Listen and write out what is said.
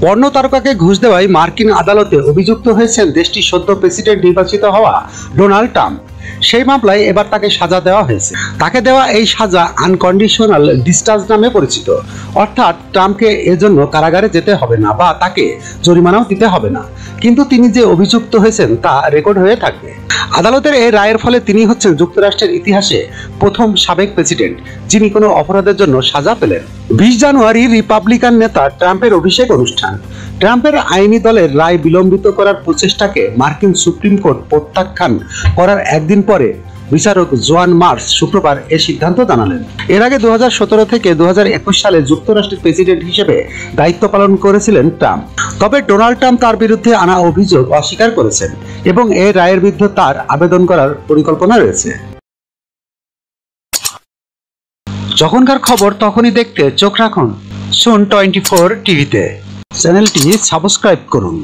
Porn তারকাকে ঘুষ দেওয়ায় মার্কিন আদালতে অভিযুক্ত হয়েছেন দেশটির সদ্য প্রেসিডেন্ট নির্বাচিত হওয়া ডোনাল্ড ট্রাম্প। সেই মামলায় এবার তাকে সাজা দেওয়া হয়েছে। তাকে দেওয়া এই সাজা আনকন্ডিশনাল ডিসচার্জ নামে পরিচিত, অর্থাৎ ট্রাম্পকে এজন্য কারাগারে যেতে হবে না বা তাকে জরিমানাও দিতে হবে না, কিন্তু তিনি যে অভিযুক্ত হয়েছেন তা রেকর্ড হয়ে থাকবে। আদালতের এই রায়ের ফলে তিনি হচ্ছেন যুক্তরাষ্ট্রের ইতিহাসে প্রথম সাবেক প্রেসিডেন্ট যিনি কোনো অপরাধের জন্য সাজা পেলেন। 20 জানুয়ারি রিপাবলিকান নেতা ট্রাম্পের অভিষেক অনুষ্ঠান। ট্রাম্পের আইনি দলের রায় বিলম্বিত করার প্রচেষ্টাকে মার্কিন সুপ্রিম কোর্ট প্রত্যাখ্যান করার একদিন পরে বিচারক জোয়ান মার্স শুক্রবার এই সিদ্ধান্ত জানালেন। এর আগে 2017 থেকে 2021 সালে যুক্তরাষ্ট্রের প্রেসিডেন্ট হিসেবে দায়িত্ব পালন করেছিলেন ট্রাম্প। তবে ডোনাল্ড ট্রাম্প তার বিরুদ্ধে আনা অভিযোগ অস্বীকার করেছেন এবং এই রায়ের বিরুদ্ধে তার আবেদন করার পরিকল্পনা রয়েছে। যখনকার খবর তখনই দেখতে চোখ রাখুন সুন 24 টিভিতে। চ্যানেলটি সাবস্ক্রাইব করুন।